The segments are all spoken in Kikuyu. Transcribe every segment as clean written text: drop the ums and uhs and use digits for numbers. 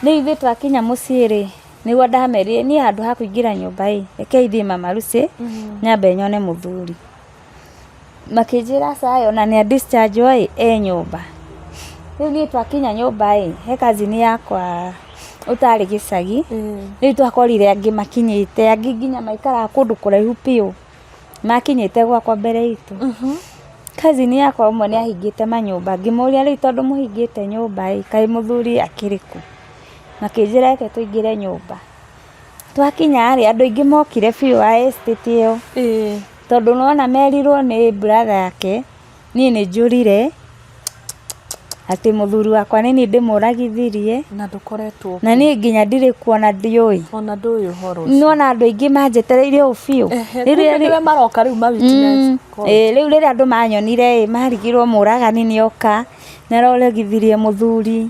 Rĩu ithuĩ twakinya mũciĩ rĩ, nĩguo ndamerire niĩ handũ ha kũingĩra nyũmba rekei thiĩ Mama Lucy nyambe nyone mũthuri. Makĩnjĩra aca ona nĩ discharge nyũmba. Rĩu niĩ twakinya nyũmba he cousin yakwa ũtarĩ gĩcagi, rĩu twakorire angĩ makinyĩte, angĩ nginya maikaraga kũndũ kũraihu biũ, makinyĩte gwakwa mbere itũ. Cousin yakwa ũmwe nĩ ahingĩte manyũmba, ngĩmũria rĩu tondũ mũhingĩte nyũmba kaĩ mũthuri akĩrĩ kũ? Makĩnjĩra reke tũingĩre nyũmba. Twakinya andũ aingĩ mokire biũ a estate ĩyo, tondũ nĩwona merirwo nĩ brother yake, niĩ nĩ njũrire atĩ mũthuri wakwa nĩ niĩ ndĩmũragithirie na ndũkoretwo na niĩ nginya ndirĩ kuona ndiũĩ. Ona ndũĩ ũhoro ũcio. Nĩwona andũ aingĩ manjetereire ũũ biũ. Rĩrĩa maroka rĩu ma witness. Rĩu rĩrĩa andũ manyonire marigirwo mũragani nĩoka na aroragithirie mũthuri.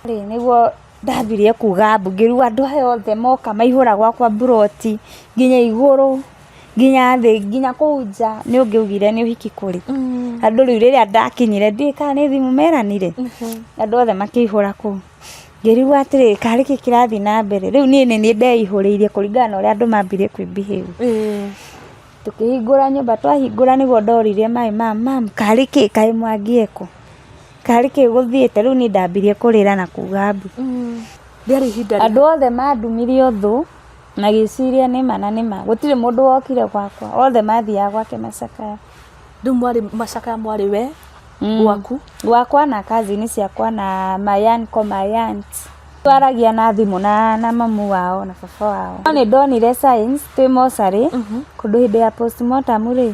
Nĩguo ndambirie kuga mbu, ngĩrigwo andũ aya othe moka maihũra gwakwa buroti nginya igũrũ nginya thĩ nginya kũu nja, nĩ ũngĩugire nĩ ũhiki kũrĩ. Andũ rĩu rĩrĩa ndakinyire ndiũĩ kana nĩ thimũ meranire, andũ othe makĩihũra kũu. Ngĩrigwo atĩrĩrĩ karĩ kĩ kĩrathiĩ na mbere, rĩu niĩ nĩ ndeihũrĩirie kũringana na ũrĩa andũ mambirie kwĩbehave. Tũkĩhingũra nyũmba, twahingũra nĩguo ndoririe mam karĩ kĩ kaĩ mwangieko, karĩ kĩ gũthiĩte, rĩu niĩ ndambirie kũrĩra na kuga mbu. Andũ othe mandumirie ũthũ magĩciria nĩma na nĩma, gũtirĩ mũndũ wokire gwakwa, othe mathiaga gwake macakaya. Rĩu mwarĩ macakaya, mwarĩ we gwaku? Gwakwa na cousin ciakwa na my aunt. Twaragia na thimũ na mamu wao na baba wao. Nĩ ndonire signs twĩ mocarĩ, kũndũ hĩndĩ ya postmortem rĩ,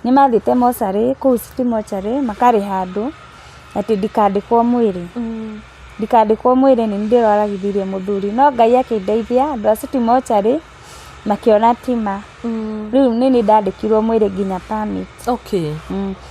nĩ mathiĩte mocarĩ, kũu city mocarĩ makarĩ handũ atĩ ndikandĩkwo mwĩrĩ. Ndikandĩkwo mwĩrĩ nĩ ndĩroragithirie mũthuri, no Ngai akĩndeithia andũ a city mocarĩ makĩona tima. Rĩu nĩ ndandĩkirwo mwĩrĩ nginya permit.